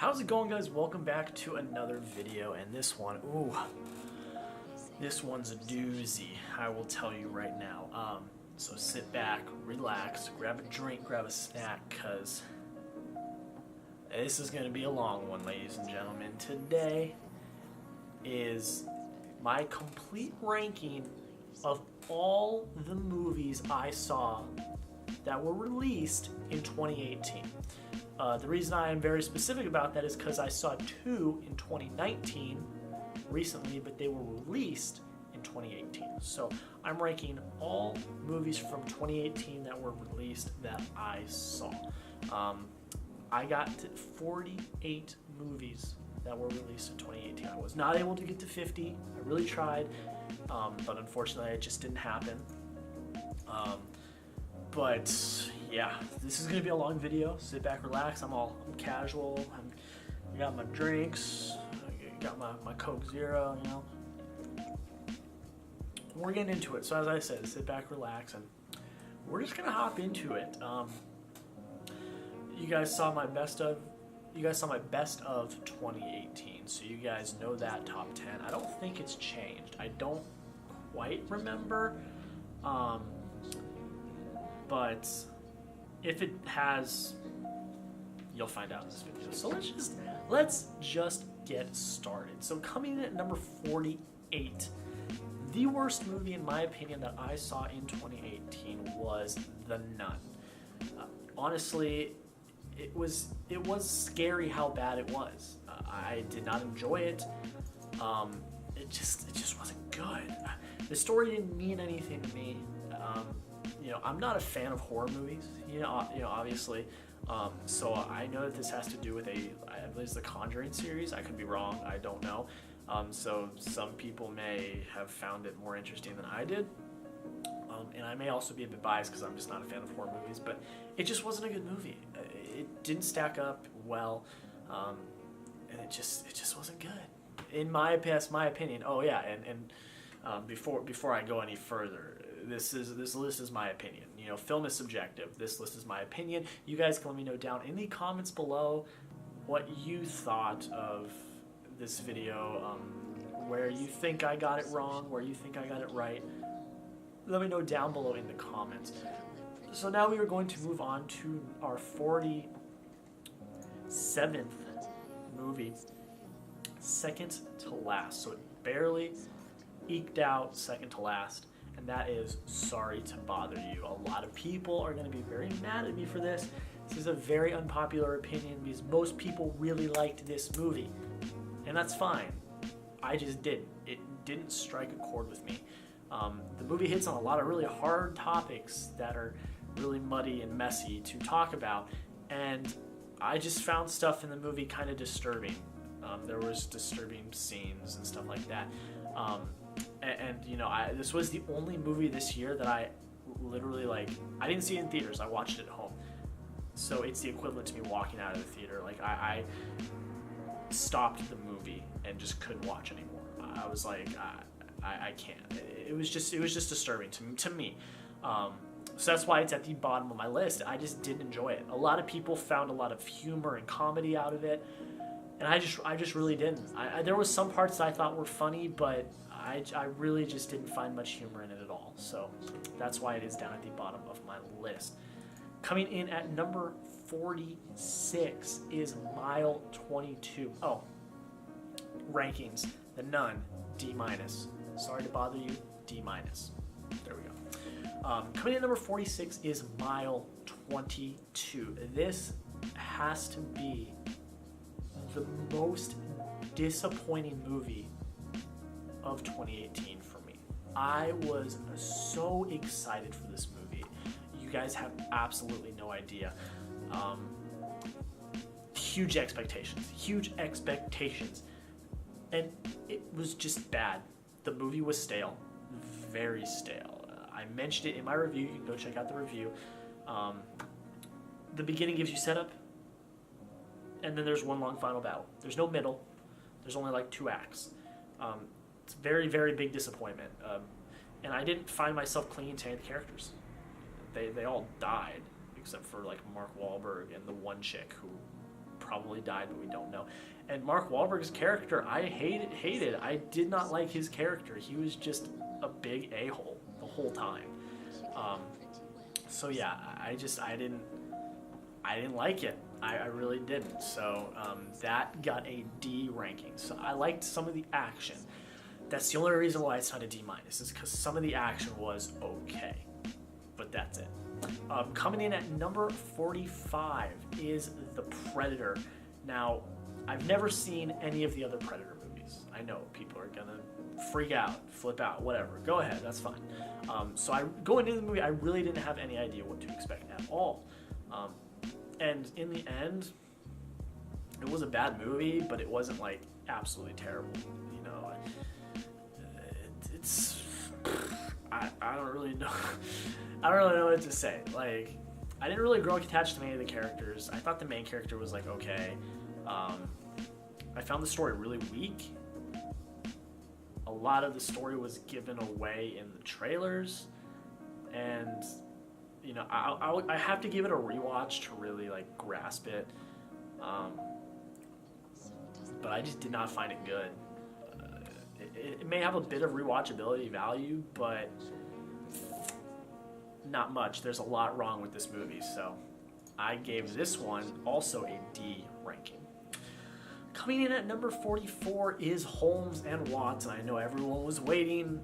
How's it going, guys? Welcome back to another video, and this one's a doozy, I will tell you right now. So sit back, relax, grab a drink, grab a snack, because this is going to be a long one, ladies and gentlemen. Today is my complete ranking of all the movies I saw that were released in 2018. The reason I am very specific about that is because I saw two in 2019 recently, but they were released in 2018. So I'm ranking all movies from 2018 that were released that I saw. I got to 48 movies that were released in 2018. I was not able to get to 50. I really tried, but unfortunately it just didn't happen. But yeah, this is gonna be a long video. Sit back, relax. I'm casual. I got my drinks. I got my Coke Zero. You know, we're getting into it. So as I said, sit back, relax, and we're just gonna hop into it. You guys saw my best of 2018. So you guys know that top 10. I don't think it's changed. I don't quite remember. But if it has, you'll find out in this video. So let's just get started. So coming in at number 48, the worst movie in my opinion that I saw in 2018 was The Nun. Honestly, it was scary how bad it was. I did not enjoy it. It just wasn't good. The story didn't mean anything to me. I'm not a fan of horror movies, obviously. So I know that this has to do with I believe it's the Conjuring series. I could be wrong. I don't know. So some people may have found it more interesting than I did. And I may also be a bit biased because I'm just not a fan of horror movies. But it just wasn't a good movie. It didn't stack up well, and it just wasn't good. In my opinion. Oh yeah, and before I go any further. This list is my opinion. Film is subjective. This list is my opinion. You guys can let me know down in the comments below what you thought of this video, where you think I got it wrong, where you think I got it right. Let me know down below in the comments. So now we are going to move on to our 47th movie, second to last. So it barely eked out second to last. And that is Sorry to Bother You. A lot of people are going to be very mad at me for this. This is a very unpopular opinion because most people really liked this movie. And that's fine. I just didn't. It didn't strike a chord with me. The movie hits on a lot of really hard topics that are really muddy and messy to talk about. And I just found stuff in the movie kind of disturbing. There was disturbing scenes and stuff like that. This was the only movie this year that I literally I didn't see it in theaters. I watched it at home. So it's the equivalent to me walking out of the theater. I stopped the movie and just couldn't watch anymore. I was like, I can't. It was just disturbing to me. So that's why it's at the bottom of my list. I just didn't enjoy it. A lot of people found a lot of humor and comedy out of it, and I just really didn't. There was some parts that I thought were funny, but I really just didn't find much humor in it at all. So that's why it is down at the bottom of my list. Coming in at number 46 is Mile 22. Oh, rankings. The Nun, D-. Sorry to Bother You, D-. There we go. Coming in at number 46 is Mile 22. This has to be the most disappointing movie of 2018 for me. I was so excited for this movie. You guys have absolutely no idea. Huge expectations. And it was just bad. The movie was stale, very stale. I mentioned it in my review. You can go check out the review. The beginning gives you setup, and then there's one long final battle. There's no middle. There's only 2 acts. It's a very, very big disappointment. And I didn't find myself clinging to any of the characters. They all died, except for Mark Wahlberg and the one chick who probably died, but we don't know. And Mark Wahlberg's character, I hated. I did not like his character. He was just a big a-hole the whole time. So yeah, I didn't like it. I really didn't. So that got a D ranking. So I liked some of the action. That's the only reason why it's not a D minus, is because some of the action was okay. But that's it. Coming in at number 45 is The Predator. Now, I've never seen any of the other Predator movies. I know people are gonna freak out, flip out, whatever. Go ahead, that's fine. So going into the movie, I really didn't have any idea what to expect at all. And in the end, it was a bad movie, but it wasn't like absolutely terrible. You know, I don't really know. I don't really know what to say. Like, I didn't really grow attached to any of the characters. I thought the main character was like okay. I found the story really weak. A lot of the story was given away in the trailers, and you know, I have to give it a rewatch to really like grasp it. But I just did not find it good. It may have a bit of rewatchability value, but not much. There's a lot wrong with this movie, so I gave this one also a D ranking. Coming in at number 44 is Holmes and Watson. I know everyone was waiting.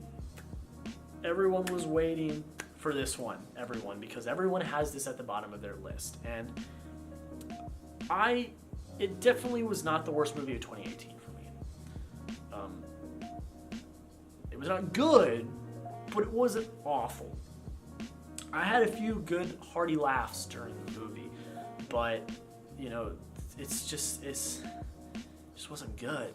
Everyone was waiting for this one. Everyone, because everyone has this at the bottom of their list, and it definitely was not the worst movie of 2018 for me. It was not good, but it wasn't awful. I had a few good hearty laughs during the movie, but you know, it just wasn't good.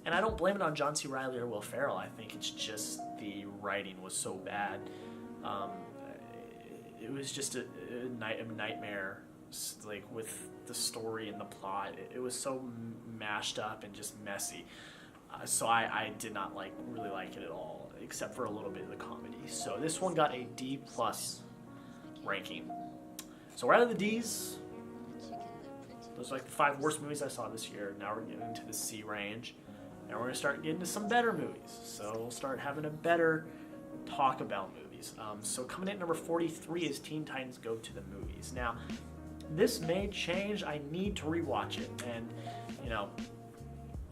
And I don't blame it on John C. Reilly or Will Ferrell. I think it's just the writing was so bad. It was just a nightmare, like with the story and the plot. It was so mashed up and just messy. So I did not really like it at all, except for a little bit of the comedy. So this one got a D+ ranking. So we're out of the Ds. Those are like the 5 worst movies I saw this year. Now we're getting into the C range. Now we're going to start getting to some better movies. So we'll start having a better talk about movies. So coming in at number 43 is Teen Titans Go to the Movies. Now, this may change. I need to rewatch it. And, you know,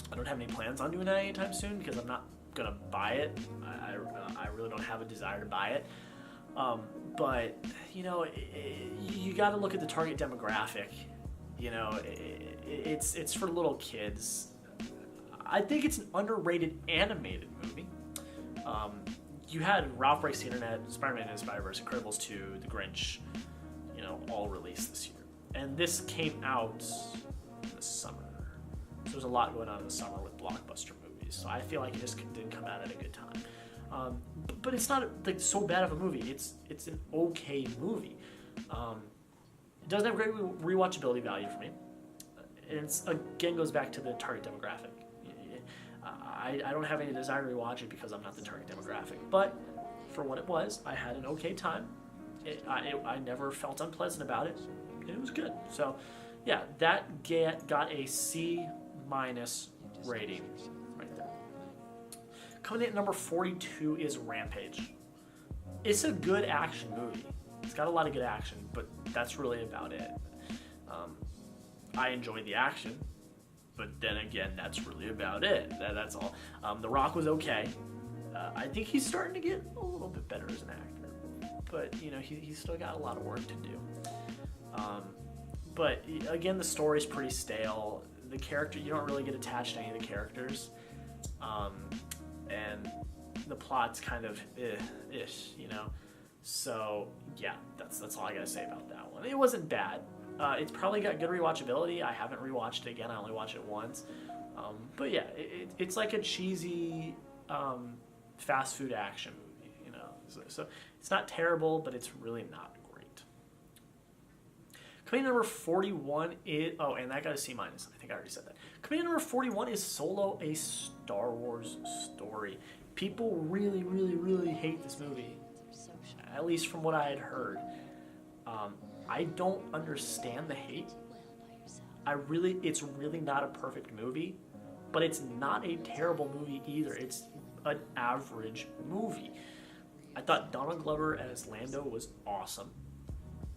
I don't have any plans on doing that anytime soon because I'm not going to buy it. I really don't have a desire to buy it. But, you know, you got to look at the target demographic. You know, it's for little kids. I think it's an underrated animated movie. You had Ralph Breaks the Internet, Spider-Man and the Spider-Verse, Incredibles 2, The Grinch, you know, all released this year. And this came out in the summer. So there's a lot going on in the summer with blockbuster movies. So I feel like it just didn't come out at a good time. But it's not like so bad of a movie. It's an okay movie. It doesn't have great rewatchability value for me. And it's, again, goes back to the target demographic. I don't have any desire to rewatch it because I'm not the target demographic. But for what it was, I had an okay time. I never felt unpleasant about it. And it was good. So, yeah, that got a C- rating right there. Coming in at number 42 is Rampage. It's a good action movie. It's got a lot of good action, but that's really about it. I enjoyed the action, but then again, that's really about it. That's all. The Rock was okay. I think he's starting to get a little bit better as an actor, but you know, he's still got a lot of work to do. But again, the story's pretty stale. The character, you don't really get attached to any of the characters, and the plot's kind of ish, you know. So yeah, that's all I gotta say about that one. It wasn't bad. It's probably got good rewatchability. I haven't rewatched it again. I only watched it once. But yeah, it's like a cheesy fast food action movie, you know. So it's not terrible, but it's really not great. Coming in number 41 is and that got a C-. I think I already said that. Coming in number 41 is Solo: A Star Wars Story. People really, really, really hate this movie. At least from what I had heard. I don't understand the hate. It's really not a perfect movie, but it's not a terrible movie either. It's an average movie. I thought Donald Glover as Lando was awesome.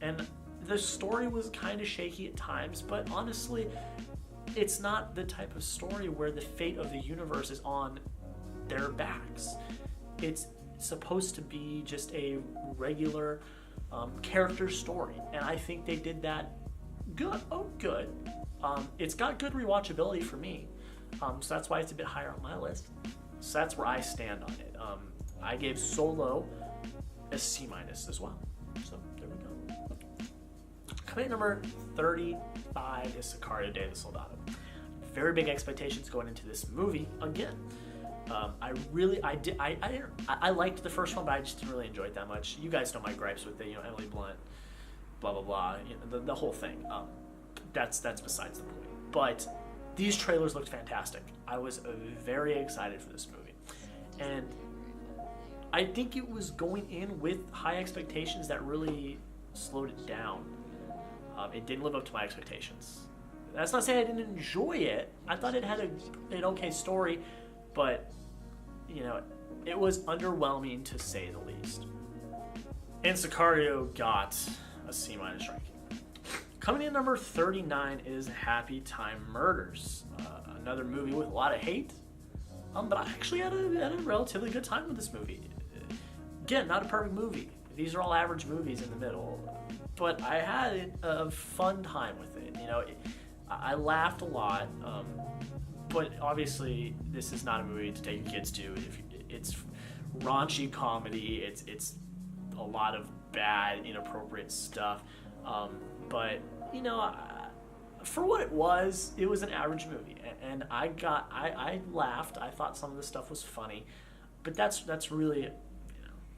And the story was kind of shaky at times, but honestly, it's not the type of story where the fate of the universe is on their backs. It's supposed to be just a regular character story, and I think they did that good. It's got good rewatchability for me, so that's why it's a bit higher on my list. So that's where I stand on it. I gave Solo a C- as well. So there we go. Coming at number 35 is Sicario: Day of the Soldado. Very big expectations going into this movie again. I liked the first one, but I just didn't really enjoy it that much. You guys know my gripes with it, Emily Blunt, blah blah blah, the whole thing. That's besides the point. But these trailers looked fantastic. I was very excited for this movie, and I think it was going in with high expectations that really slowed it down. It didn't live up to my expectations. That's not saying I didn't enjoy it. I thought it had an okay story, but it was underwhelming to say the least. And Sicario got a C- ranking. Coming in number 39 is Happy Time Murders, another movie with a lot of hate, but I actually had a relatively good time with this movie. Again, not a perfect movie. These are all average movies in the middle, but I had a fun time with it. I laughed a lot, but obviously this is not a movie to take your kids to. It's raunchy comedy. It's a lot of bad, inappropriate stuff. But for what it was an average movie, and I laughed. I thought some of the stuff was funny, but that's really,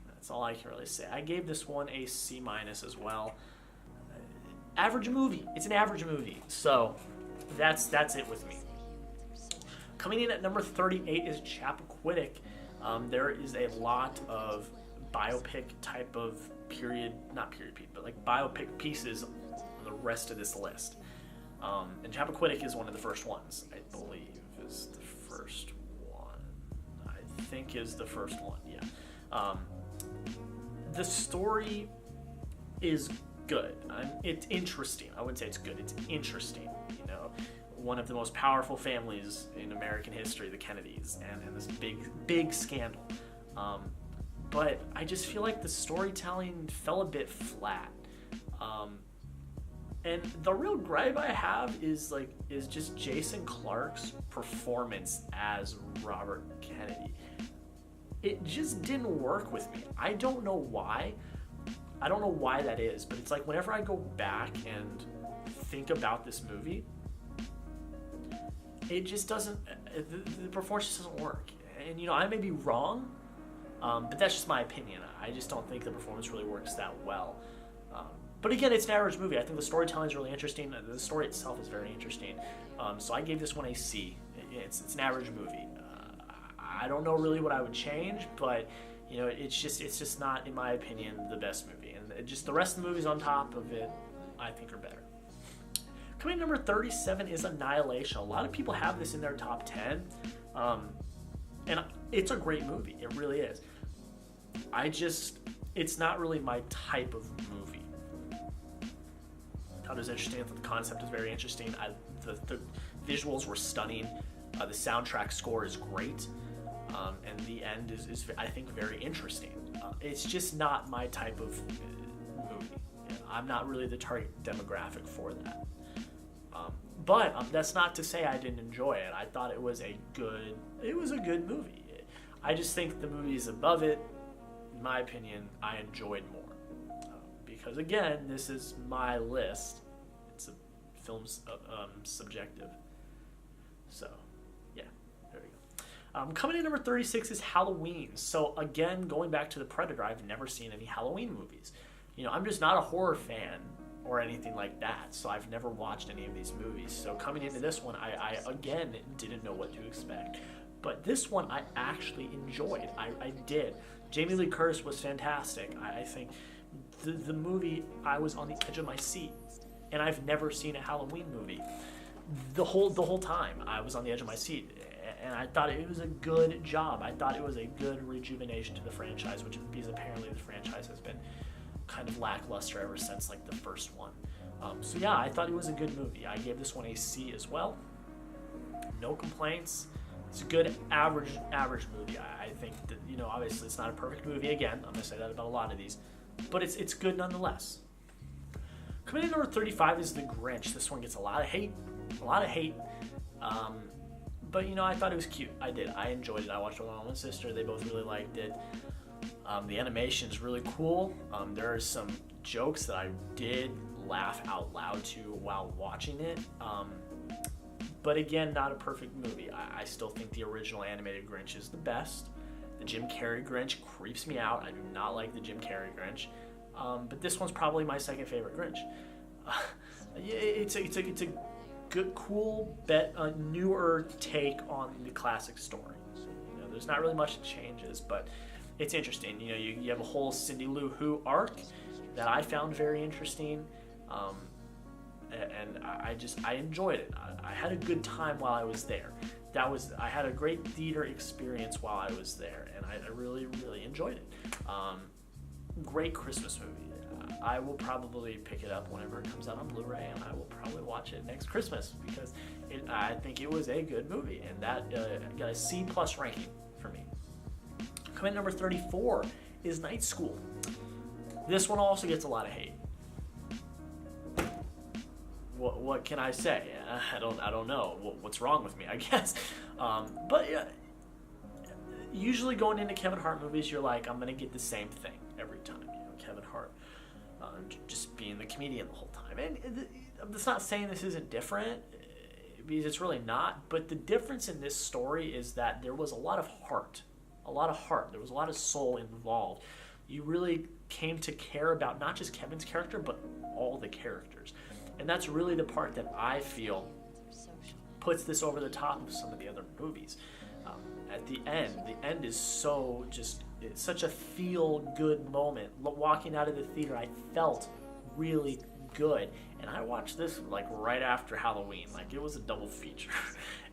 that's all I can really say. I gave this one a C- as well. Average movie. It's an average movie. So that's it with me. Coming in at number 38 is Chappaquiddick. There is a lot of biopic type of not period piece, but like biopic pieces on the rest of this list. And Chappaquiddick is one of the first ones, I believe, is the first one. I think is the first one, yeah. The story is good. It's interesting. I wouldn't say it's good. It's interesting. One of the most powerful families in American history, the Kennedys, and this big scandal. But I just feel like the storytelling fell a bit flat. And the real gripe I have is just Jason Clarke's performance as Robert Kennedy. It just didn't work with me. I don't know why. I don't know why that is, but it's like whenever I go back and think about this movie, it just doesn't, the performance just doesn't work. And I may be wrong, but that's just my opinion. I just don't think the performance really works that well. But again, it's an average movie. I think the storytelling is really interesting. The story itself is very interesting. So I gave this one a C. It's an average movie. I don't know really what I would change, but it's just not, in my opinion, the best movie. And just the rest of the movies on top of it, I think are better. Coming in number 37 is Annihilation. A lot of people have this in their top 10, and it's a great movie. It really is. It's not really my type of movie. I thought it was interesting. I thought the concept is very interesting. The visuals were stunning. The soundtrack score is great. And the end is I think, very interesting. It's just not my type of movie. I'm not really the target demographic for that. But that's not to say I didn't enjoy it. I thought it was a good movie. I just think the movie is above it. In my opinion, I enjoyed more. Because again, this is my list. It's a film's subjective. So, yeah, there we go. Coming in number 36 is Halloween. So again, going back to The Predator, I've never seen any Halloween movies. I'm just not a horror fan or anything like that, so I've never watched any of these movies. So coming into this one, I again didn't know what to expect. But this one I actually enjoyed. I did. Jamie Lee Curtis was fantastic. I think the movie, I was on the edge of my seat, and I've never seen a Halloween movie. the whole time I was on the edge of my seat, and I thought it was a good job. I thought it was a good rejuvenation to the franchise, which because apparently the franchise has been kind of lackluster ever since like the first one. So yeah, I thought it was a good movie. I gave this one a C as well. No complaints. It's a good average movie. I think that, you know, obviously it's not a perfect movie. Again, I'm gonna say that about a lot of these, but it's good nonetheless. Coming in number 35 is The Grinch. This one gets a lot of hate. But you know, I thought it was cute. I did. I enjoyed it. I watched it with my mom and sister. They both really liked it. The animation is really cool. There are some jokes that I did laugh out loud to while watching it. But again, not a perfect movie. I still think the original animated Grinch is the best. The Jim Carrey Grinch creeps me out. I do not like the Jim Carrey Grinch. But this one's probably my second favorite Grinch. It's a good, cool, newer take on the classic story. You know, there's not really much that changes, but it's interesting. You know, you have a whole Cindy Lou Who arc that I found very interesting, and I enjoyed it. I had a good time while I was there. I had a great theater experience while I was there, and I really, really enjoyed it. Great Christmas movie. I will probably pick it up whenever it comes out on Blu-ray, and I will probably watch it next Christmas because I think it was a good movie, and that got a C+ ranking for me. Coming in number 34 is Night School. This one also gets a lot of hate. What can I say? I don't know what's wrong with me, I guess. But yeah, usually going into Kevin Hart movies, you're like, I'm gonna get the same thing every time. You know, Kevin Hart just being the comedian the whole time. And that's not saying this isn't different, because it's really not. But the difference in this story is that there was a lot of heart. There was a lot of soul involved. You really came to care about not just Kevin's character, but all the characters. And that's really the part that I feel puts this over the top of some of the other movies. At the end is so just, it's such a feel-good moment. Walking out of the theater, I felt really good. And I watched this like right after Halloween. Like, it was a double feature.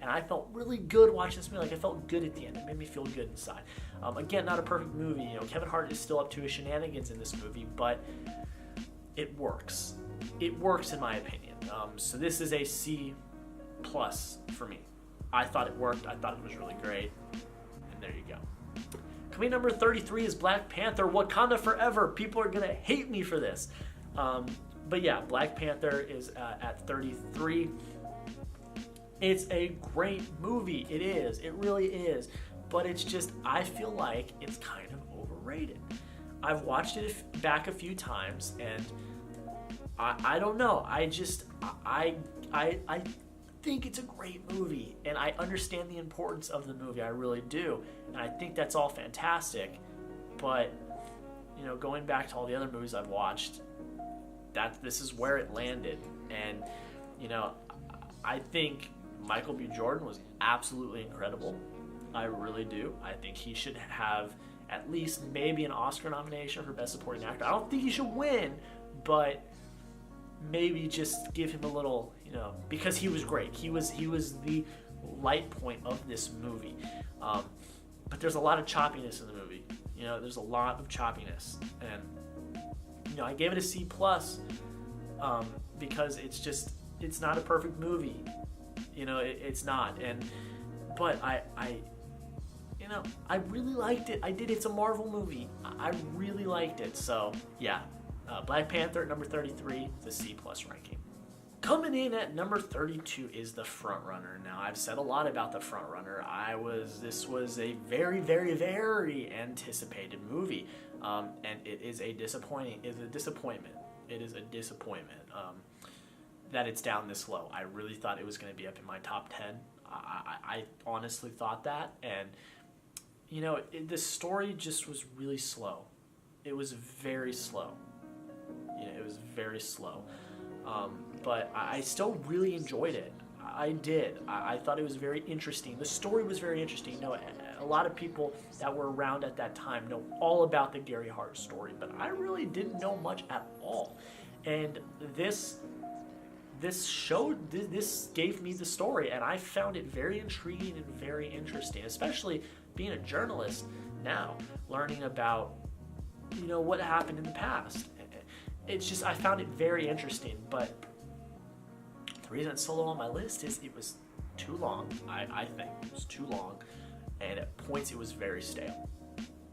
And I felt really good watching this movie. Like, I felt good at the end. It made me feel good inside. Again, not a perfect movie. You know, Kevin Hart is still up to his shenanigans in this movie, but it works. It works in my opinion. So this is a C+ for me. I thought it worked. I thought it was really great. And there you go. Coming number 33 is Black Panther: Wakanda Forever. People are going to hate me for this. But yeah, Black Panther is at 33. It's a great movie. It is. It really is. But it's just, I feel like it's kind of overrated. I've watched it back a few times, and I don't know. I think it's a great movie, and I understand the importance of the movie. I really do, and I think that's all fantastic. But you know, going back to all the other movies I've watched, this is where it landed. And you know, I think Michael B. Jordan was absolutely incredible. I really do. I think he should have at least maybe an Oscar nomination for Best Supporting Actor. I don't think he should win, but maybe just give him a little, you know, because he was great. He was the light point of this movie. But there's a lot of choppiness in the movie. You know, there's a lot of choppiness, and you know, I gave it a C+, because it's not a perfect movie. You know, it's not. But I really liked it. I did. It's a Marvel movie. I really liked it. So yeah. Black Panther at number 33, the C+ ranking. Coming in at number 32 is The Frontrunner. Now, I've said a lot about The Frontrunner. This was a very, very, very anticipated movie, and it is a disappointment. It is a disappointment that it's down this low. I really thought it was going to be up in my top 10. I honestly thought that, and you know, the story just was really slow. It was very slow. You know, it was very slow. But I still really enjoyed it. I did. I thought it was very interesting. The story was very interesting. You know, a lot of people that were around at that time know all about the Gary Hart story, but I really didn't know much at all. And this this gave me the story, and I found it very intriguing and very interesting, especially being a journalist now, learning about what happened in the past. It's just, I found it very interesting, but the reason it's so low on my list is it was too long. I think it was too long, and at points it was very stale.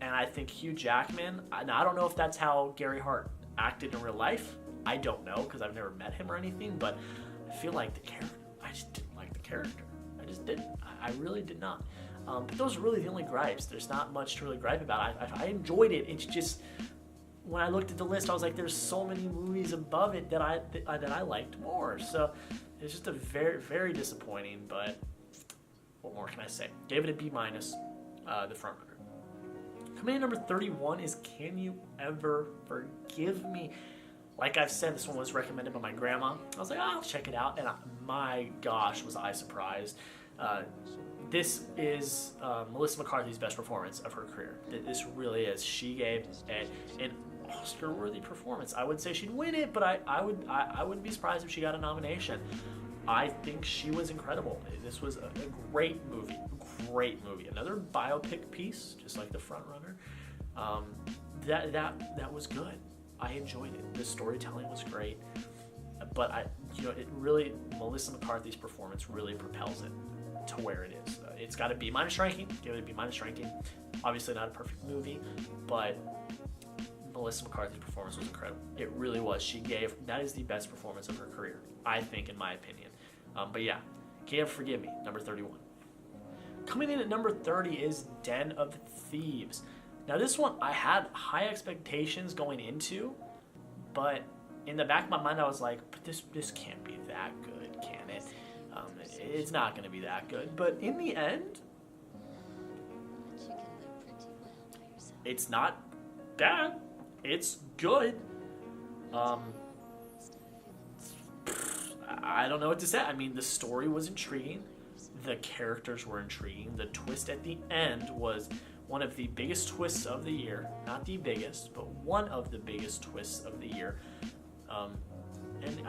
And I think Hugh Jackman, now I don't know if that's how Gary Hart acted in real life. I don't know, because I've never met him or anything, but I feel like the character, I just didn't like the character. I just didn't. I really did not. But those are really the only gripes. There's not much to really gripe about. I enjoyed it. It's just, when I looked at the list, I was like, there's so many movies above it that I liked more. So it's just a very, very disappointing, but what more can I say? Gave it a B-, the front runner. Coming in number 31 is Can You Ever Forgive Me? Like I've said, this one was recommended by my grandma. I was like, I'll check it out. And my gosh, was I surprised. This is Melissa McCarthy's best performance of her career. This really is. She gave an Oscar-worthy performance. I would say she'd win it, but I wouldn't be surprised if she got a nomination. I think she was incredible. This was a great movie. Great movie. Another biopic piece, just like The Front Runner. That was good. I enjoyed it. The storytelling was great, but it really, Melissa McCarthy's performance really propels it to where it is. It's got a B- ranking. Give it a B- ranking. Obviously not a perfect movie, but Melissa McCarthy's performance was incredible. It really was. That is the best performance of her career, I think, in my opinion. But yeah, Can You Ever Forgive Me, number 31. Coming in at number 30 is Den of Thieves. Now this one, I had high expectations going into, but in the back of my mind, I was like, but this can't be that good, can it? It's not going to be that good. But in the end, it's not bad. It's good. I don't know what to say. I mean, the story was intriguing. The characters were intriguing. The twist at the end was one of the biggest twists of the year. Not the biggest, but one of the biggest twists of the year. And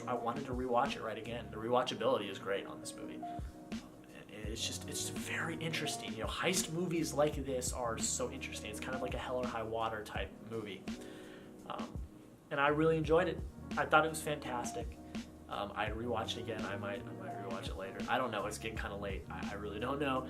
I wanted to rewatch it right again. The rewatchability is great on this movie. It's very interesting. Heist movies like this are so interesting. It's kind of like a Hell or High Water type movie. And I really enjoyed it. I thought it was fantastic. I'd rewatch it again. I might rewatch it later. I don't know. It's getting kind of late. I really don't know.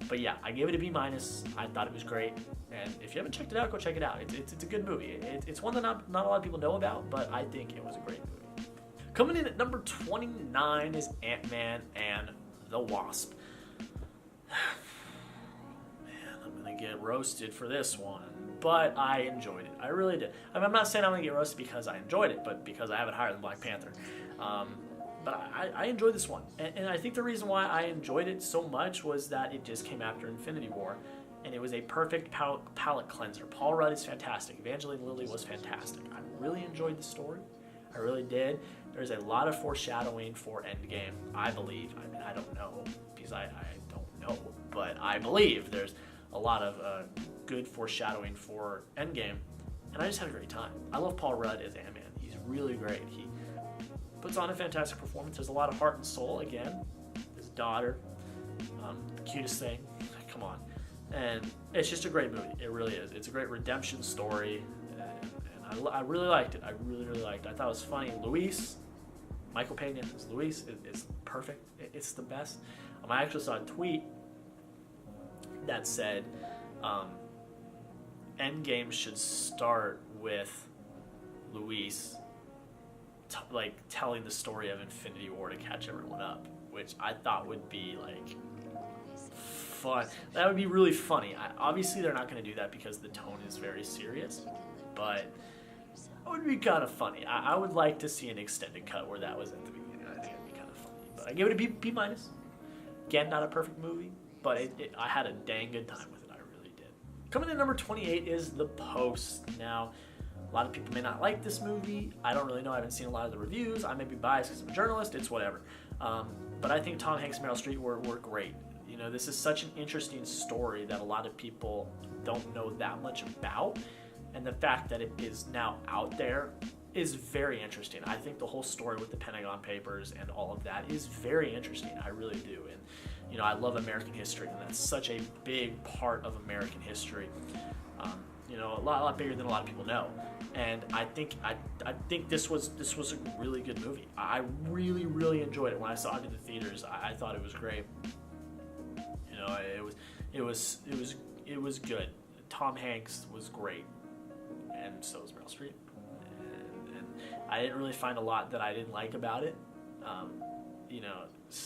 But yeah, I gave it a B-. I thought it was great. And if you haven't checked it out, go check it out. It's a good movie. It's one that not a lot of people know about, but I think it was a great movie. Coming in at number 29 is Ant-Man and the Wasp. Man, I'm going to get roasted for this one. But I enjoyed it. I really did. I'm not saying I'm going to get roasted because I enjoyed it, but because I have it higher than Black Panther. But I enjoyed this one. And I think the reason why I enjoyed it so much was that it just came after Infinity War. And it was a perfect palate cleanser. Paul Rudd is fantastic. Evangeline Lilly was fantastic. I really enjoyed the story. I really did. There's a lot of foreshadowing for Endgame, I believe. I mean, I don't know, because I don't know. But I believe there's a lot of good foreshadowing for Endgame. And I just had a great time. I love Paul Rudd as Ant-Man. He's really great. He puts on a fantastic performance. There's a lot of heart and soul, again. His daughter, the cutest thing. Come on. And it's just a great movie. It really is. It's a great redemption story. And I really liked it. I really, really liked it. I thought it was funny. Luis, Michael Pena as Luis, is perfect. It's the best. I actually saw a tweet that said Endgame should start with Luis telling the story of Infinity War to catch everyone up, which I thought would be fun. That would be really funny. Obviously, they're not going to do that because the tone is very serious, but it would be kind of funny. I would like to see an extended cut where that was at the beginning. I think it'd be kind of funny. But I give it a B-. Again, not a perfect movie, but I had a dang good time with it. I really did. Coming in number 28 is The Post. Now, a lot of people may not like this movie. I don't really know. I haven't seen a lot of the reviews. I may be biased because I'm a journalist. It's whatever. But I think Tom Hanks and Meryl Streep were great. This is such an interesting story that a lot of people don't know that much about. and the fact that it is now out there is very interesting. I think the whole story with the Pentagon Papers and all of that is very interesting. I really do. And I love American history, and that's such a big part of American history. A lot bigger than a lot of people know. And I think this was a really good movie. I really, really enjoyed it when I saw it in the theaters. I thought it was great. It was good. Tom Hanks was great, and so was Meryl Streep. And I didn't really find a lot that I didn't like about it.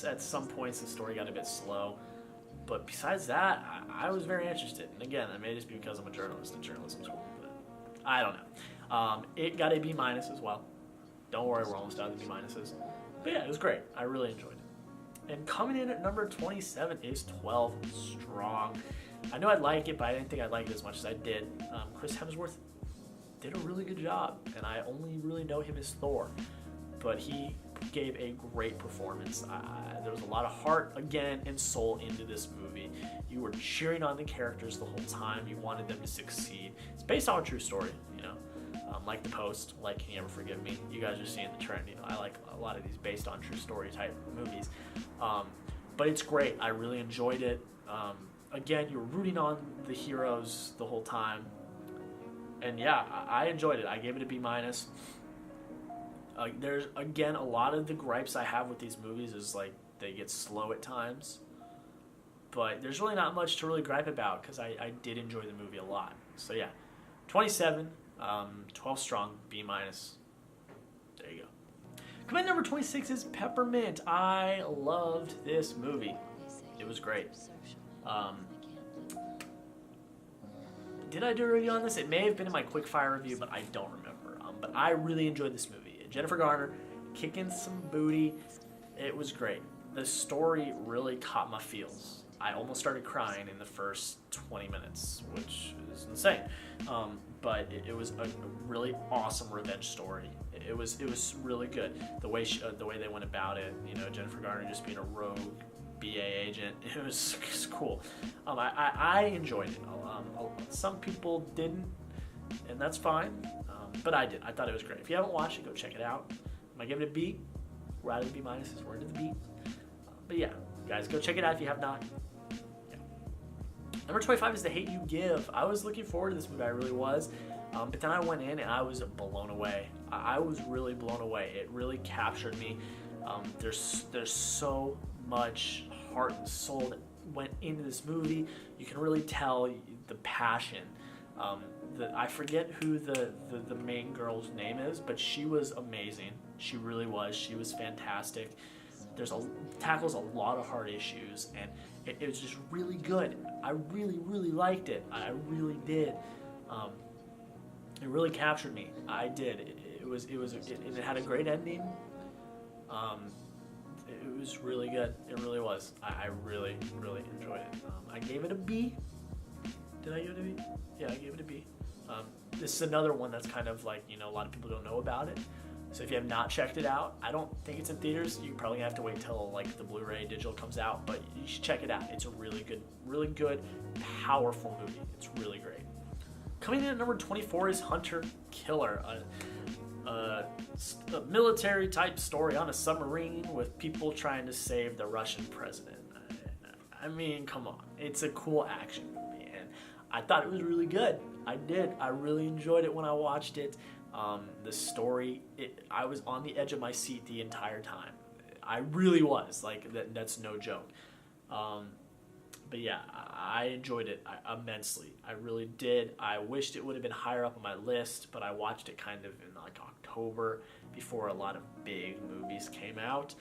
At some points the story got a bit slow, but besides that, I was very interested. And again, that may just be because I'm a journalist in journalism school, but I don't know. It got a B- as well. Don't worry, we're almost out of the B-. But yeah, it was great. I really enjoyed it. And coming in at number 27 is 12 Strong. I know I'd like it, but I didn't think I'd like it as much as I did. Chris Hemsworth did a really good job, and I only really know him as Thor, but he gave a great performance. There was a lot of heart, again, and soul into this movie. You were cheering on the characters the whole time. You wanted them to succeed. It's based on a true story, like The Post, like Can You Ever Forgive Me? You guys are seeing the trend. I like a lot of these based on true story type movies. But it's great. I really enjoyed it. Again, you were rooting on the heroes the whole time. And yeah, I enjoyed it. I gave it a B-. There's, again, a lot of the gripes I have with these movies is like they get slow at times. But there's really not much to really gripe about because I did enjoy the movie a lot. So yeah, 27, 12 Strong, B-. There you go. Coming number 26 is Peppermint. I loved this movie. It was great. Did I do a review on this? It may have been in my quickfire review, but I don't remember. But I really enjoyed this movie. Jennifer Garner kicking some booty. It was great. The story really caught my feels. I almost started crying in the first 20 minutes, which is insane. But it was a really awesome revenge story. It was really good. The way they went about it, Jennifer Garner just being a rogue BA agent, it was cool. I enjoyed it. Some people didn't, and that's fine. But I did. I thought it was great. If you haven't watched it, go check it out. Am I giving it a B? We're out of the B-. We're into the B. But yeah, guys, go check it out if you have not. Yeah. Number 25 is The Hate U Give. I was looking forward to this movie. I really was. But then I went in and I was blown away. I was really blown away. It really captured me. There's so much heart and soul that went into this movie. You can really tell the passion. I forget who the main girl's name is, but she was amazing. She really was. She was fantastic. Tackles a lot of hard issues, and it was just really good. I really, really liked it. I really did. It really captured me. I did. It had a great ending. It was really good. It really was. I really, really enjoyed it. I gave it a B. Did I give it a B? Yeah, I gave it a B. This is another one that's kind of like, a lot of people don't know about it. So if you have not checked it out, I don't think it's in theaters. You probably have to wait till like the Blu-ray digital comes out, but you should check it out. It's a really good, powerful movie. It's really great. Coming in at number 24 is Hunter Killer, a military type story on a submarine with people trying to save the Russian president. I mean, come on. It's a cool action movie, and I thought it was really good. I did. I really enjoyed it when I watched it. The story, I was on the edge of my seat the entire time. I really was. Like, that's no joke. But yeah, I enjoyed it immensely. I really did. I wished it would have been higher up on my list, but I watched it kind of in like October before a lot of big movies came out.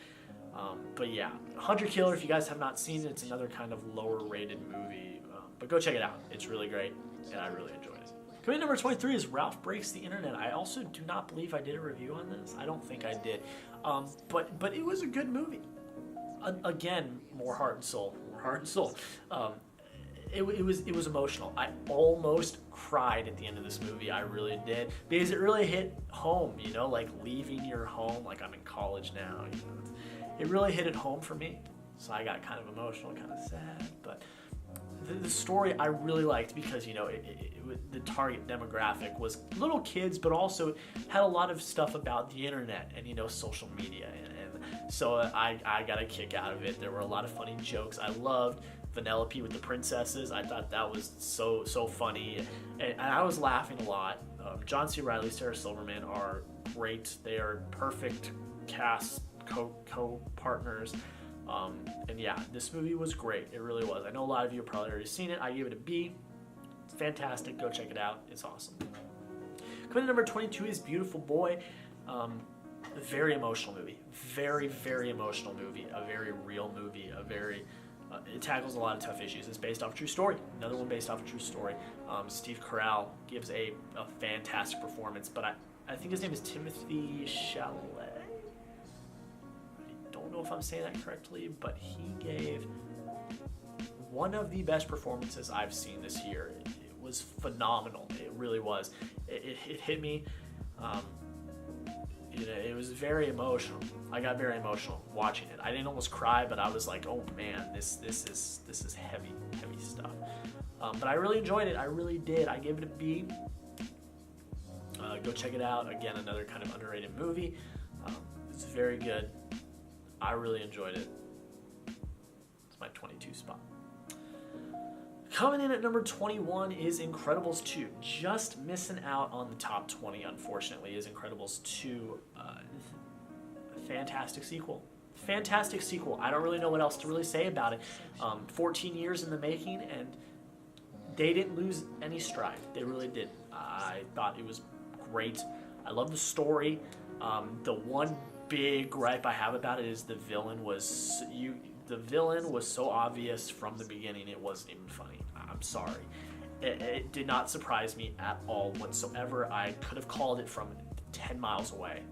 But yeah, Hunter Killer, if you guys have not seen it, it's another kind of lower rated movie. But go check it out. It's really great, and I really enjoyed it. Coming in number 23 is Ralph Breaks the Internet. I also do not believe I did a review on this. I don't think I did. But it was a good movie. Again, more heart and soul. It was emotional. I almost cried at the end of this movie. I really did, because it really hit home. Like leaving your home. Like I'm in college now. It really hit it home for me. So I got kind of emotional, kind of sad. But the story I really liked because, the target demographic was little kids, but also had a lot of stuff about the internet and, social media. And so I got a kick out of it. There were a lot of funny jokes. I loved Vanellope with the princesses. I thought that was so funny. And I was laughing a lot. John C. Reilly, Sarah Silverman are great. They are perfect cast co-partners. And yeah, this movie was great. It really was. I know a lot of you have probably already seen it. I gave it a B. It's fantastic. Go check it out. It's awesome. Coming to number 22 is Beautiful Boy. A very emotional movie. Very, very emotional movie. A very real movie. It tackles a lot of tough issues. It's based off a true story. Another one based off a true story. Steve Carell gives a fantastic performance, but I think his name is Timothy Chalamet. I don't know if I'm saying that correctly, but he gave one of the best performances I've seen this year. It was phenomenal. It really was. It hit me. It was very emotional. I got very emotional watching it. I didn't almost cry, but I was like, oh man, this is heavy stuff. But I really enjoyed it. I really did. I gave it a B. Go check it out. Again, another kind of underrated movie. It's very good. I really enjoyed it. It's my 22 spot. Coming in at number 21 is Incredibles 2. Just missing out on the top 20, unfortunately, is Incredibles 2. Fantastic sequel. Fantastic sequel. I don't really know what else to really say about it. 14 years in the making, and they didn't lose any stride. They really didn't. I thought it was great. I love the story. The one big gripe I have about it is the villain was so obvious from the beginning it wasn't even funny. I'm sorry. It did not surprise me at all whatsoever. I could have called it from 10 miles away.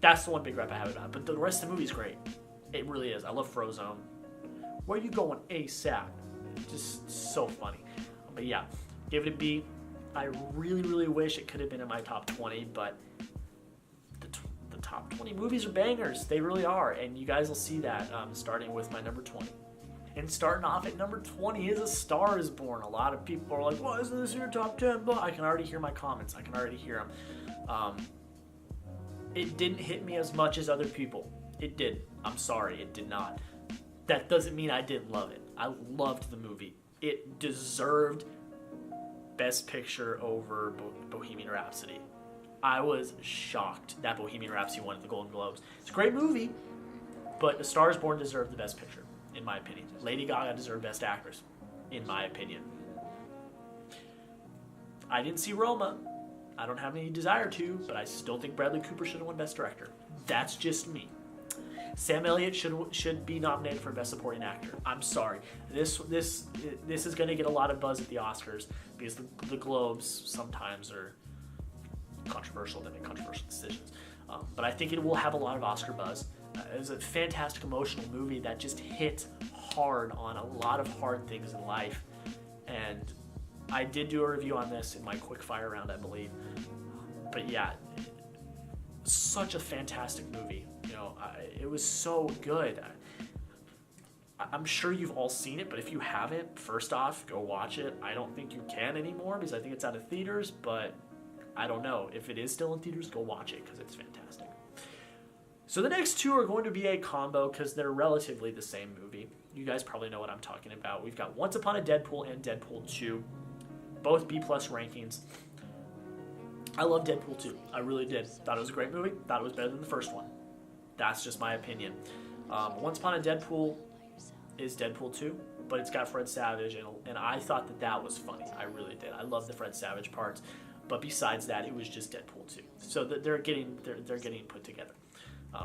That's the one big gripe I have about it. But the rest of the movie is great. It really is. I love Frozone. Where are you going ASAP? Just so funny. But yeah, give it a B. I really, really wish it could have been in my top 20, but the top 20 movies are bangers. They really are, and you guys will see that starting with my number 20. And starting off at number 20 is A Star Is Born. A lot of people are like, why isn't this in your top 10? But I can already hear my comments. I can already hear them. It didn't hit me as much as other people. It did. I'm sorry, it did not. That doesn't mean I didn't love it. I loved the movie. It deserved Best Picture over Bohemian Rhapsody. I was shocked that Bohemian Rhapsody won at the Golden Globes. It's a great movie, but A Star Is Born deserved the Best Picture, in my opinion. Lady Gaga deserved Best Actress, in my opinion. I didn't see Roma. I don't have any desire to, but I still think Bradley Cooper should have won Best Director. That's just me. Sam Elliott should be nominated for Best Supporting Actor. I'm sorry. This is going to get a lot of buzz at the Oscars because the Globes sometimes are controversial. They make controversial decisions. But I think it will have a lot of Oscar buzz. It was a fantastic emotional movie that just hit hard on a lot of hard things in life. And I did do a review on this in my quick fire round, I believe. But yeah, such a fantastic movie. It was so good. I'm sure you've all seen it, but if you haven't, first off, go watch it. I don't think you can anymore because I think it's out of theaters, but I don't know. If it is still in theaters, go watch it because it's fantastic. So the next two are going to be a combo because they're relatively the same movie. You guys probably know what I'm talking about. We've got Once Upon a Deadpool and Deadpool 2, both B+ rankings. I love Deadpool 2. I really did. Thought it was a great movie. Thought it was better than the first one. That's just my opinion. Once Upon a Deadpool is Deadpool 2, but it's got Fred Savage, and I thought that was funny. I really did. I love the Fred Savage parts, but besides that, it was just Deadpool 2. So they're getting put together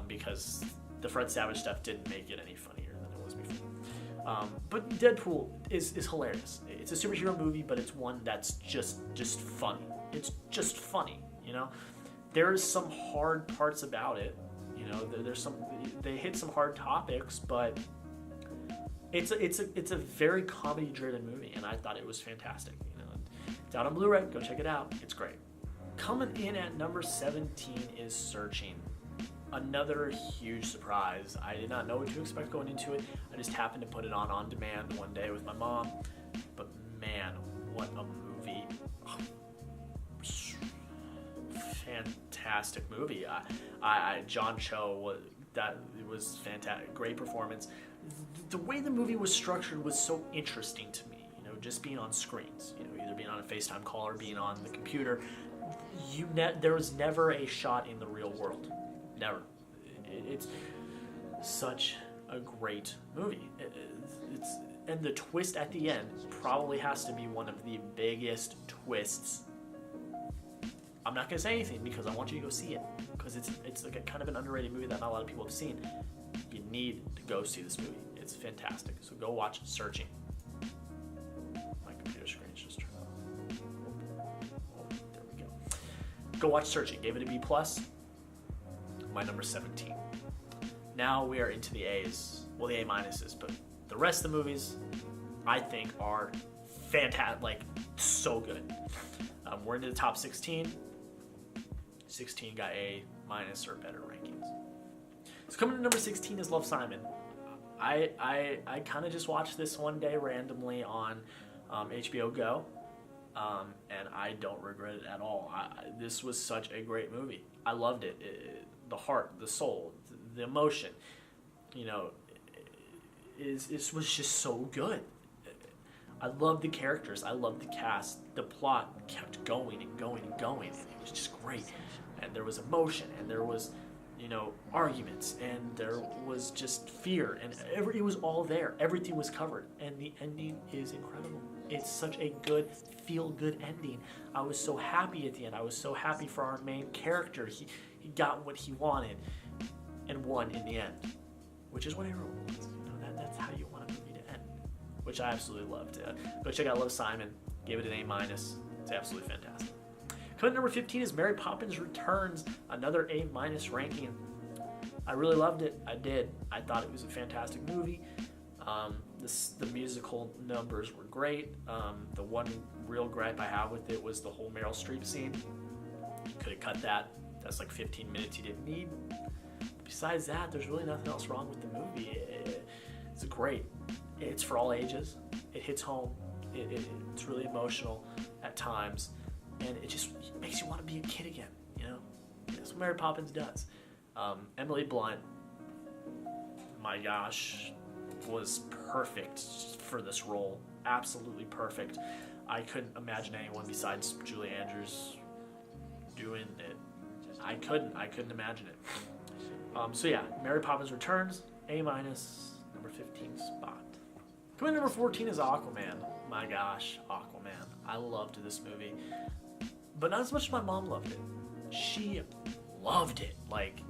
because the Fred Savage stuff didn't make it any funnier than it was before. But Deadpool is hilarious. It's a superhero movie, but it's one that's just funny. It's just funny, There's some hard parts about it. They hit some hard topics, but it's a very comedy-driven movie, and I thought it was fantastic. It's out on Blu-ray. Go check it out. It's great. Coming in at number 17 is Searching. another huge surprise. I did not know what to expect going into it. I just happened to put it on demand one day with my mom. But man, what a movie. Fantastic movie. John Cho was fantastic. Great performance. The way the movie was structured was so interesting to me. You know, just being on screens. You know, either being on a FaceTime call or being on the computer. There was never a shot in the real world. Never. It's such a great movie. And the twist at the end probably has to be one of the biggest twists. I'm not going to say anything because I want you to go see it. Because it's like a kind of an underrated movie that not a lot of people have seen. You need to go see this movie. It's fantastic. So go watch Searching. My computer screen's just turned on. Oh, there we go. Go watch Searching. Gave it a B+. My number 17. Now we are into the A's. Well, the A-minuses. But the rest of the movies, I think, are fantastic. Like, so good. We're into the top 16. 16 got A- or better rankings. So coming to number 16 is Love, Simon. I kind of just watched this one day randomly on HBO Go, and I don't regret it at all. This was such a great movie. I loved it. The heart, the soul, the emotion, you know, it was just so good. I loved the characters. I loved the cast. The plot kept going and going and going, and it was just great. And there was emotion, and there was, you know, arguments, and there was just fear, and it was all there. Everything was covered, and the ending is incredible. It's such a good, feel-good ending. I was so happy at the end. I was so happy for our main character. He got what he wanted and won in the end, which is what everyone wants. You know, that's how you want a movie to end, which I absolutely loved. Go check out Love, Simon. Gave it an A-. It's absolutely fantastic. Coming at number 15 is Mary Poppins Returns, another A- ranking. I really loved it. I did. I thought it was a fantastic movie. The musical numbers were great. The one real gripe I have with it was the whole Meryl Streep scene. You could have cut that. That's like 15 minutes you didn't need. Besides that, there's really nothing else wrong with the movie. It's great. It's for all ages. It hits home. It's really emotional at times. And it just makes you want to be a kid again, you know? That's what Mary Poppins does. Emily Blunt, my gosh, was perfect for this role. Absolutely perfect. I couldn't imagine anyone besides Julie Andrews doing it. I couldn't imagine it. So yeah, Mary Poppins Returns, A-, number 15 spot. Coming number 14 is Aquaman. My gosh, Aquaman. I loved this movie. But not as much as my mom loved it. She loved it. Like,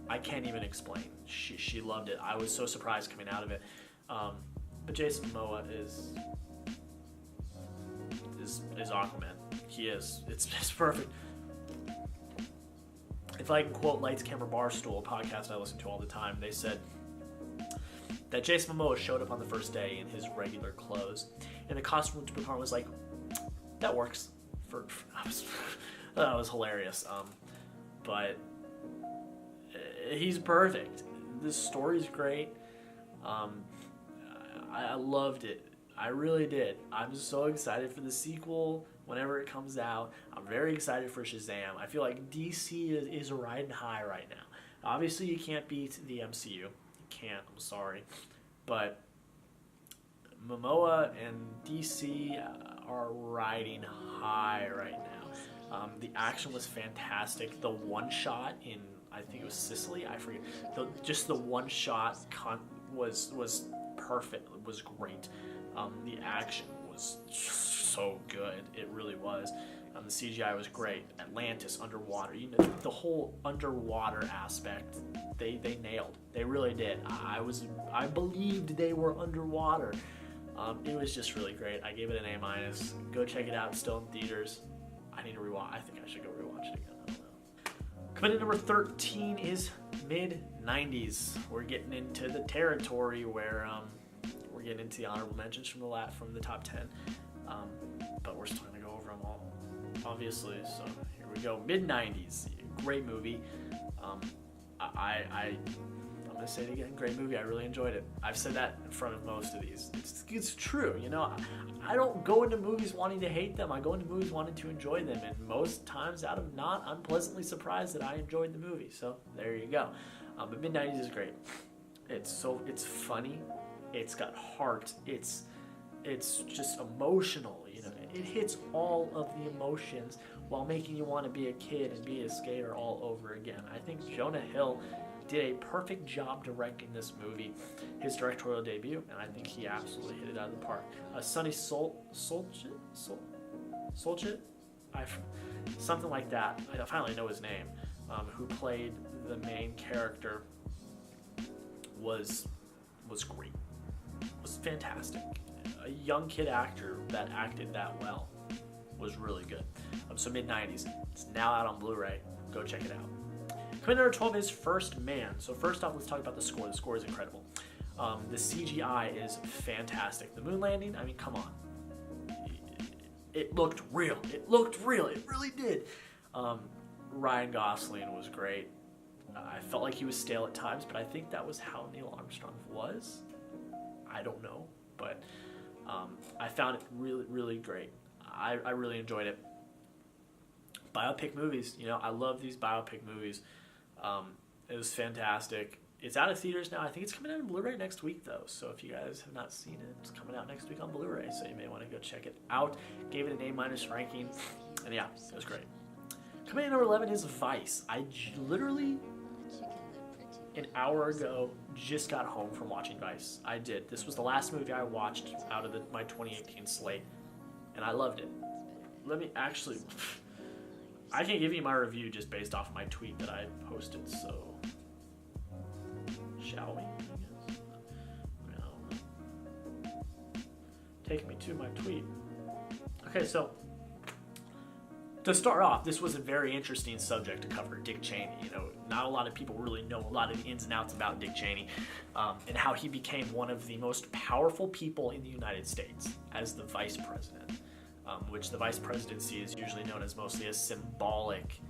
I can't even explain. She loved it. I was so surprised coming out of it. But Jason Momoa is Aquaman. He is. It's perfect. If I can quote Lights, Camera, Barstool, a podcast I listen to all the time, they said that Jason Momoa showed up on the first day in his regular clothes, and the costume department was like, that works. That was hilarious. But he's perfect. This story's great. I loved it. I really did. I'm so excited for the sequel whenever it comes out. I'm very excited for Shazam. I feel like DC is riding high right now. Obviously, you can't beat the MCU. You can't. I'm sorry. But Momoa and DC are riding high right now. The action was fantastic. The one shot in, I think it was Sicily, I forget. Just the one shot was perfect. It was great. The action was so good. It really was. The CGI was great. Atlantis underwater. You know, the whole underwater aspect, they nailed. They really did. I believed they were underwater. It was just really great. I gave it an A-. Go check it out. It's still in theaters. I need to rewatch. I think I should go rewatch it again. I don't know. Coming in number 13 is mid-90s. We're getting into the territory where we're getting into the honorable mentions from the top 10. But we're still going to go over them all, obviously. So here we go. Mid-90s. Great movie. I'm gonna say it again. Great movie. I really enjoyed it. I've said that in front of most of these. It's true. You know, I don't go into movies wanting to hate them. I go into movies wanting to enjoy them, and most times out of not, I'm pleasantly surprised that I enjoyed the movie. So there you go. But Mid-90s is great. It's funny. It's got heart. It's just emotional. You know, it hits all of the emotions while making you want to be a kid and be a skater all over again. I think Jonah Hill did a perfect job directing this movie, his directorial debut, and I think he absolutely hit it out of the park. Sonny Solchit, something like that. I finally know his name. Who played the main character was great. Was fantastic. A young kid actor that acted that well was really good. So Mid-90s. It's now out on Blu-ray. Go check it out. Coming number 12 is First Man. So first off, let's talk about the score. The score is incredible. The CGI is fantastic. The moon landing, I mean, come on. It looked real. It looked real. It really did. Ryan Gosling was great. I felt like he was stale at times, but I think that was how Neil Armstrong was. I don't know, but I found it really, really great. I really enjoyed it. Biopic movies, you know, I love these biopic movies. It was fantastic. It's out of theaters now. I think it's coming out on Blu-ray next week, though. So if you guys have not seen it, it's coming out next week on Blu-ray. So you may want to go check it out. Gave it an A- ranking. And yeah, it was great. Coming in number 11 is Vice. I literally, an hour ago, just got home from watching Vice. I did. This was the last movie I watched out of my 2018 slate. And I loved it. Let me actually... I can give you my review just based off of my tweet that I posted, so... Shall we? I guess. Well, take me to my tweet. Okay, so... To start off, this was a very interesting subject to cover, Dick Cheney. You know, not a lot of people really know a lot of the ins and outs about Dick Cheney, and how he became one of the most powerful people in the United States as the vice president. Which the vice presidency is usually known as mostly a symbolic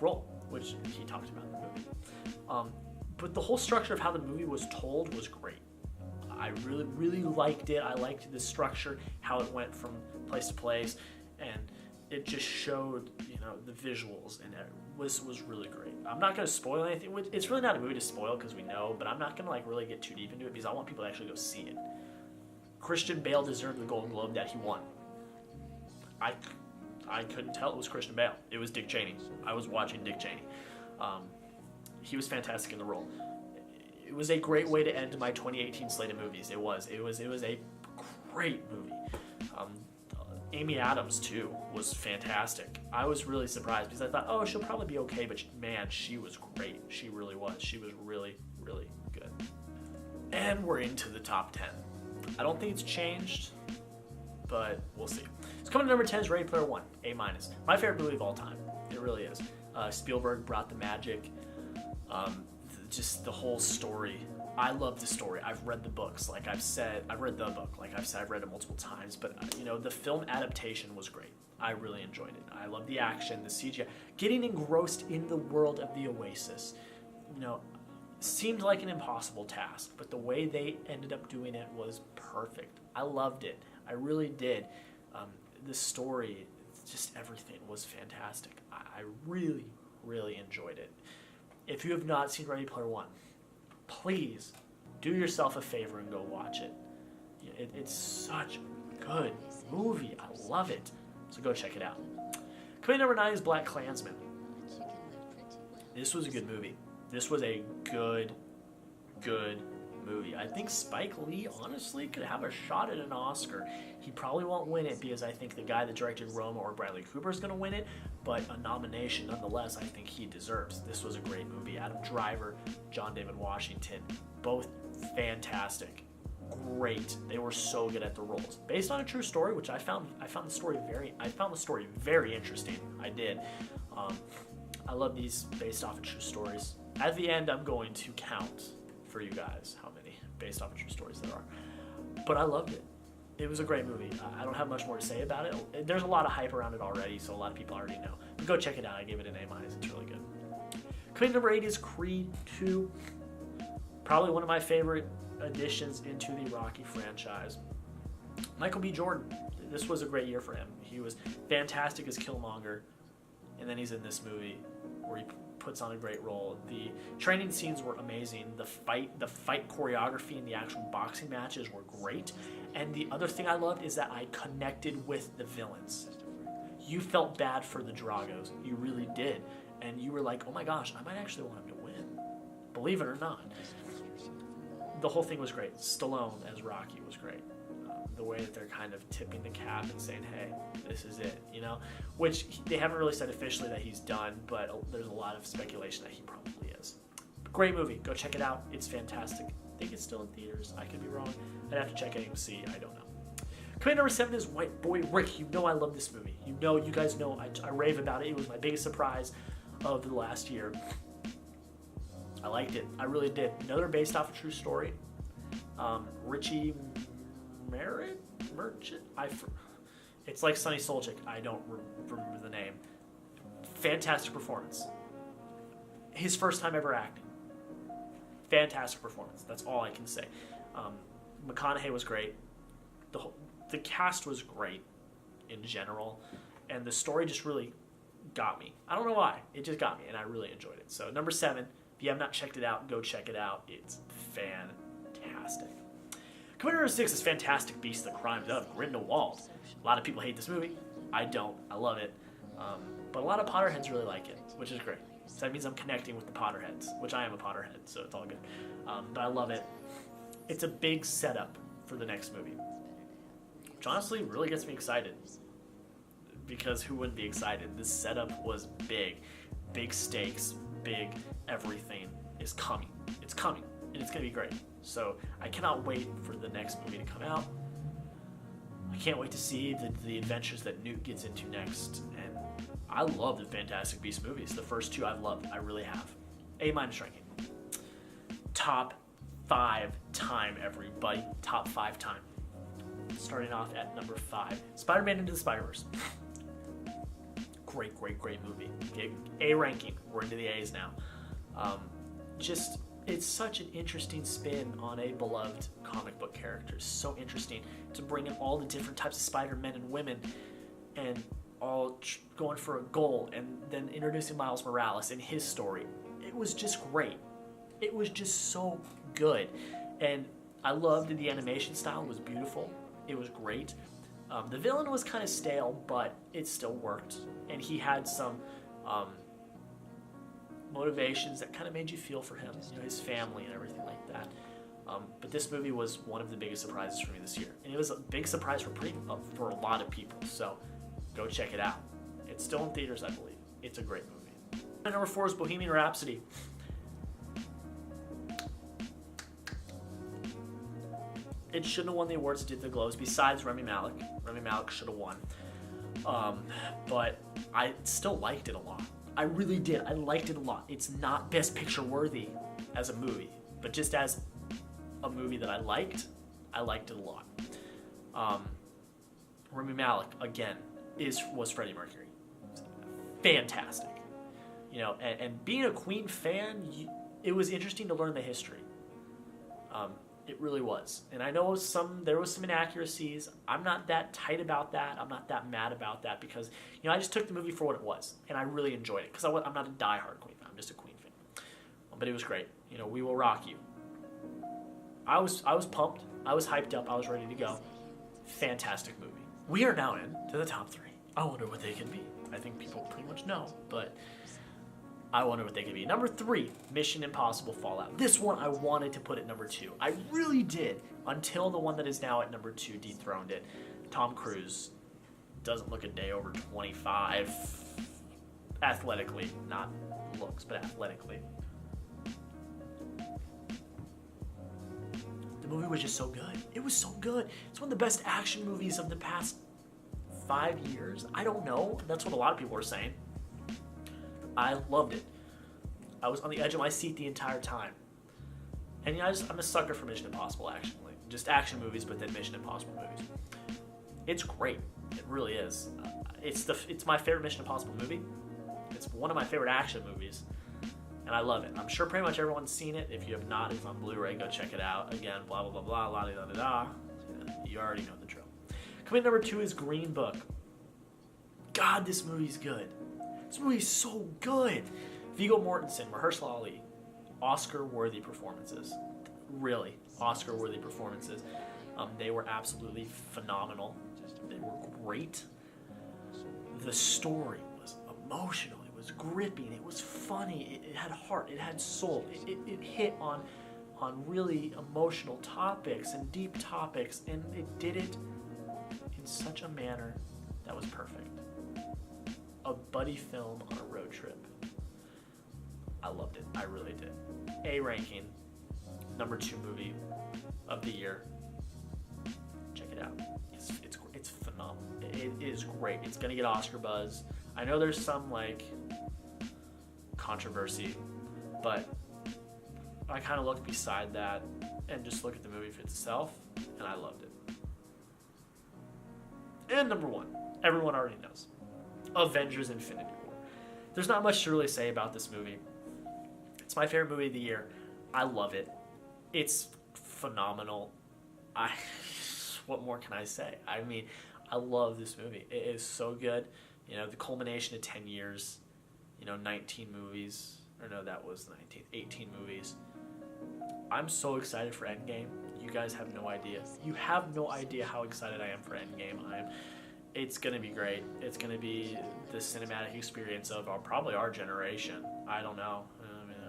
role, which he talked about in the movie. But the whole structure of how the movie was told was great. I really, really liked it. I liked the structure, how it went from place to place, and it just showed, you know, the visuals, and it was really great. I'm not going to spoil anything. It's really not a movie to spoil because we know, but I'm not going to like really get too deep into it because I want people to actually go see it. Christian Bale deserved the Golden Globe that he won. I couldn't tell it was Christian Bale. It was Dick Cheney. I was watching Dick Cheney. He was fantastic in the role. It was a great way to end my 2018 slate of movies. It was a great movie. Amy Adams too was fantastic. I was really surprised because I thought, oh, she'll probably be okay, but man, she was great. She really was. She was really, really good. And we're into the top 10. I don't think it's changed, but we'll see. So coming to number 10 is Ready Player One, A-. My favorite movie of all time. It really is. Spielberg brought the magic. Just the whole story. I love the story. I've read the books. Like I've said, I've read the book. Like I've said, I've read it multiple times. But, you know, the film adaptation was great. I really enjoyed it. I love the action, the CGI. Getting engrossed in the world of the Oasis. You know, seemed like an impossible task, but the way they ended up doing it was perfect. I loved it. I really did. The story, just everything was fantastic. I really, really enjoyed it. If you have not seen Ready Player One, please do yourself a favor and go watch it. It's such a good movie. I love it. So go check it out. Coming number 9 is Black Klansman. This was a good movie. This was a good movie. I think Spike Lee, honestly, could have a shot at an Oscar. He probably won't win it because I think the guy that directed Roma or Bradley Cooper is going to win it, but a nomination nonetheless I think he deserves. This was a great movie. Adam Driver, John David Washington, both fantastic. Great. They were so good at the roles. Based on a true story, which I found the story very interesting. I did. I love these based off of true stories. At the end, I'm going to count for you guys how many based off of true stories there are. But I loved it. It was a great movie. I don't have much more to say about it. There's a lot of hype around it already, so a lot of people already know. But go check it out. I gave it an A-. It's really good. Coming number 8 is Creed 2. Probably one of my favorite additions into the Rocky franchise. Michael B. Jordan. This was a great year for him. He was fantastic as Killmonger, and then he's in this movie where he puts on a great role. The training scenes were amazing. The fight choreography and the actual boxing matches were great. And the other thing I loved is that I connected with the villains. You felt bad for the Dragos. You really did. And you were like, oh my gosh, I might actually want him to win. Believe it or not. The whole thing was great. Stallone as Rocky was great. The way that they're kind of tipping the cap and saying, hey, this is it, you know? Which they haven't really said officially that he's done, but there's a lot of speculation that he probably is. Great movie. Go check it out. It's fantastic. I think it's still in theaters. I could be wrong. I'd have to check AMC. I don't know. Coming number 7 is White Boy Rick. You know I love this movie. You guys know I rave about it. It was my biggest surprise of the last year. I liked it. I really did. Another based off a true story. Richie Merchant? It's like Sonny Solchik. I don't remember the name. Fantastic performance. His first time ever acting. Fantastic performance. That's all I can say. McConaughey was great. The cast was great in general, and the story just really got me. I don't know why. It just got me, and I really enjoyed it. So number 7, if you have not checked it out, go check it out. It's fantastic. Coming number 6 is Fantastic Beasts: The Crimes of Grindelwald. A lot of people hate this movie. I don't. I love it. But a lot of Potterheads really like it, which is great. So that means I'm connecting with the Potterheads, which I am a Potterhead, so it's all good. But I love it. It's a big setup for the next movie, which honestly really gets me excited. Because who wouldn't be excited? This setup was big. Big stakes, big everything is coming. It's coming, and it's going to be great. So I cannot wait for the next movie to come out. I can't wait to see the adventures that Newt gets into next. And I love the Fantastic Beasts movies. The first 2 I've loved. I really have. A- ranking. Top 5 time, everybody. Top 5 time. Starting off at number 5. Spider-Man Into the Spider-Verse. Great movie. Okay, A ranking. We're into the A's now. It's such an interesting spin on a beloved comic book character. It's so interesting to bring in all the different types of Spider-Men and women and all going for a goal, and then introducing Miles Morales and his story. It was just great. It was just so good. And I loved the animation style. It was beautiful. It was great. The villain was kind of stale, but it still worked. And he had some motivations that kind of made you feel for him, his family and everything like that. But this movie was one of the biggest surprises for me this year. And it was a big surprise for a lot of people. So go check it out. It's still in theaters, I believe. It's a great movie. And number 4 is Bohemian Rhapsody. It shouldn't have won the awards it did the Globes, besides Rami Malek. Rami Malek should have won. But I still liked it a lot. I really did. I liked it a lot. It's not Best Picture worthy as a movie, but just as a movie that I liked it a lot. Rami Malek, again, was Freddie Mercury. Fantastic. And being a Queen fan, it was interesting to learn the history. It really was. And I know there was some inaccuracies. I'm not that tight about that. I'm not that mad about that because, I just took the movie for what it was. And I really enjoyed it because I'm not a diehard Queen fan. I'm just a Queen fan. But it was great. We Will Rock You. I was pumped. I was hyped up. I was ready to go. Fantastic movie. We are now into the top 3. I wonder what they can be. I think people pretty much know, but I wonder what they could be. Number 3, Mission Impossible Fallout. This one I wanted to put at number 2. I really did, until the one that is now at number 2 dethroned it. Tom Cruise doesn't look a day over 25. Athletically, not looks, but athletically. The movie was just so good. It was so good. It's one of the best action movies of the past 5 years. I don't know. That's what a lot of people are saying. I loved it. I was on the edge of my seat the entire time. And I'm a sucker for Mission Impossible, actually. Just action movies, but then Mission Impossible movies. It's great. It really is. It's my favorite Mission Impossible movie. It's one of my favorite action movies. and I love it. I'm sure pretty much everyone's seen it. If you have not, it's on Blu-ray. Go check it out. Again, blah blah blah blah, la da da da. You already know the drill. Coming number 2 is Green Book. God, this movie's good. This movie's so good. Viggo Mortensen, Mahershala Ali, Oscar-worthy performances. Really, Oscar-worthy performances. They were absolutely phenomenal. They were great. The story was emotional. It was gripping. It was funny. It had heart. It had soul. It hit on really emotional topics and deep topics, and it did it in such a manner that was perfect. A buddy film on a road trip. I loved it. I really did. A ranking, number 2 movie of the year. Check it out. It's phenomenal. It is great. It's gonna get Oscar buzz. I know there's some controversy, but I kind of look beside that and just look at the movie for itself, and I loved it. And number 1, everyone already knows, Avengers: Infinity War. There's not much to really say about this movie. It's my favorite movie of the year. I love it. It's phenomenal. What more can I say? I mean, I love this movie. It is so good. The culmination of 10 years, 19 movies, or no, that was 18 movies. I'm so excited for Endgame. You guys have no idea. You have no idea how excited I am for Endgame. It's going to be great. It's going to be the cinematic experience of probably our generation. I don't know.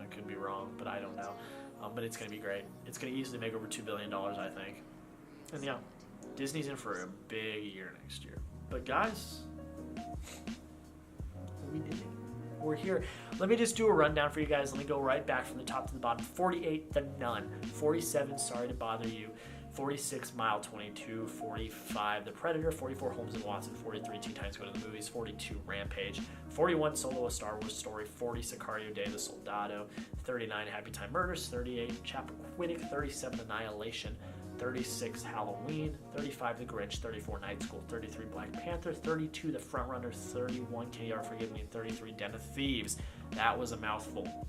I could be wrong, but I don't know. But it's going to be great. It's going to easily make over $2 billion, I think. And yeah, Disney's in for a big year next year. But guys, we did it. We're here. Let me just do a rundown for you guys. Let me go right back from the top to the bottom. 48, The Nun. 47, Sorry to Bother You. 46, Mile 22. 45, The Predator. 44, Holmes and Watson. 43, Teen Titans Go to the Movies. 42, Rampage. 41, Solo: A Star Wars Story. 40, Sicario: Day of the Soldado. 39, Happy Time Murders. 38, Chappaquiddick. 37, Annihilation. 36, Halloween. 35, The Grinch. 34, Night School. 33, Black Panther. 32, The Frontrunner. 31, Can You Ever Forgive Me? And 33, Den of Thieves. That was a mouthful.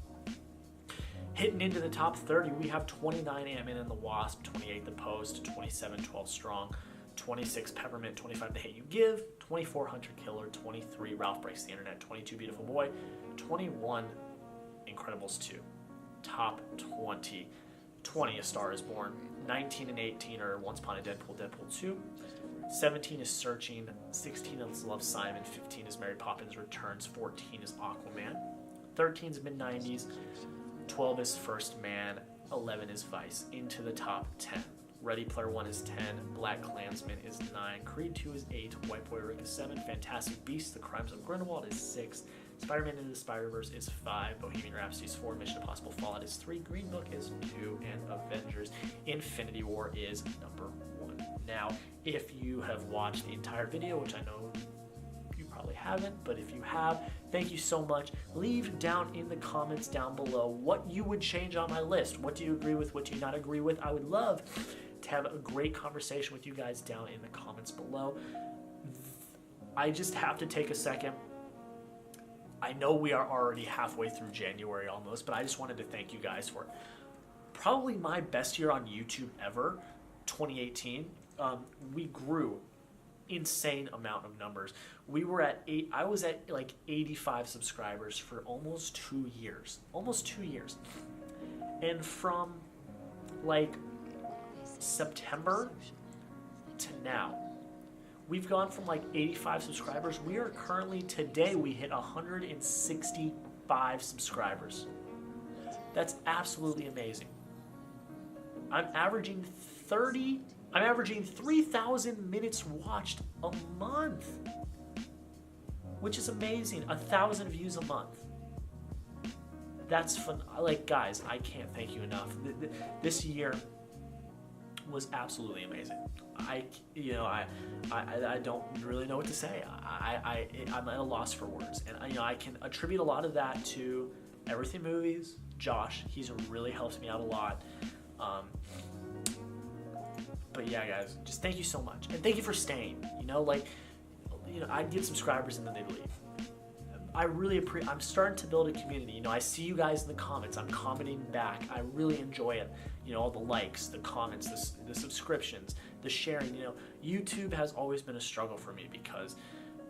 Hitting into the top 30, we have 29, Ant-Man and the Wasp. 28, The Post. 27, 12 Strong. 26, Peppermint. 25, The Hate U Give. 24, Hunter Killer. 23, Ralph Breaks the Internet. 22, Beautiful Boy. 21, Incredibles 2. Top 20. 20, A Star Is Born. 19 and 18 are Once Upon a Deadpool, Deadpool 2. 17 is Searching. 16 is Love, Simon. 15 is Mary Poppins Returns. 14 is Aquaman. 13 is Mid-90s. 12 is First Man. 11 is Vice. Into the top 10. Ready Player One is 10. Black Klansman is 9. Creed 2 is 8. White Boy Rick is 7. Fantastic Beasts: The Crimes of Grindelwald is 6. Spider-Man Into the Spider-Verse is 5. Bohemian Rhapsody is 4. Mission Impossible Fallout is 3. Green Book is 2. And Avengers: Infinity War is number 1. Now, if you have watched the entire video, which I know you probably haven't, but if you have, thank you so much. Leave down in the comments down below what you would change on my list. What do you agree with? What do you not agree with? I would love to have a great conversation with you guys down in the comments below. I just have to take a second. I know we are already halfway through January almost, but I just wanted to thank you guys for probably my best year on YouTube ever, 2018. We grew insane amount of numbers. We were at I was at like 85 subscribers for almost 2 years. And from like September to now, we've gone from like 85 subscribers. We are currently, today we hit 165 subscribers. That's absolutely amazing. I'm averaging 3,000 minutes watched a month, which is amazing. 1,000 views a month. That's fun. Like, guys, I can't thank you enough. This year was absolutely amazing. I don't really know what to say. I'm at a loss for words, and I can attribute a lot of that to Everything Movies. Josh, he's really helps me out a lot. But yeah, guys, just thank you so much, and thank you for staying. I'd get subscribers and then they'd leave. I'm starting to build a community. You know, I see you guys in the comments. I'm commenting back. I really enjoy it. You know, all the likes, the comments, the subscriptions, the sharing. You know, YouTube has always been a struggle for me because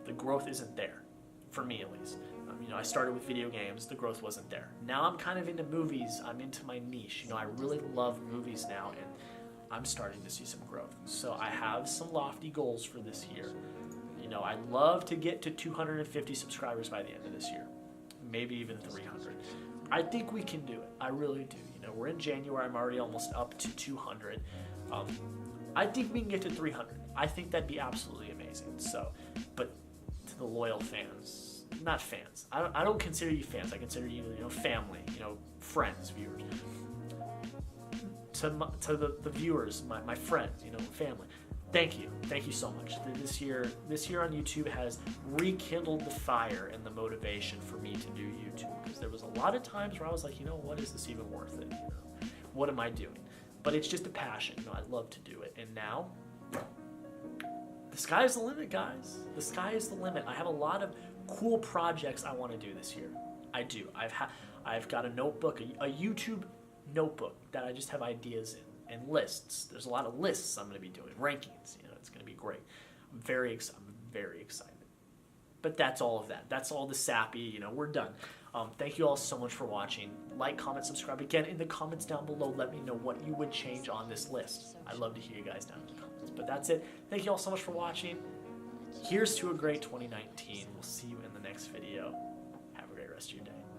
the growth isn't there, for me at least. You know, I started with video games. The growth wasn't there. Now I'm kind of into movies. I'm into my niche. You know, I really love movies now, and I'm starting to see some growth. So I have some lofty goals for this year. You know, I'd love to get to 250 subscribers by the end of this year, maybe even 300. I think we can do it. I really do. You know, we're in January. I'm already almost up to 200. I think we can get to 300. I think that'd be absolutely amazing. So, but to the loyal fans, not fans. I don't consider you fans. I consider you, you know, family. You know, friends, viewers. To the viewers, my friends, you know, family. Thank you so much. This year on YouTube has rekindled the fire and the motivation for me to do YouTube, because there was a lot of times where I was like, you know, what is this even worth it? You know, what am I doing? But it's just a passion. You know, I love to do it, and now the sky is the limit, guys. The sky is the limit. I have a lot of cool projects I want to do this year. I do. I've got a notebook, a YouTube notebook that I just have ideas in. And lists. There's a lot of lists I'm going to be doing. Rankings. You know, it's going to be great. I'm very excited. But that's all of that. That's all the sappy. You know, we're done. Thank you all so much for watching. Like, comment, subscribe. Again, in the comments down below, let me know what you would change on this list. I'd love to hear you guys down in the comments. But that's it. Thank you all so much for watching. Here's to a great 2019. We'll see you in the next video. Have a great rest of your day.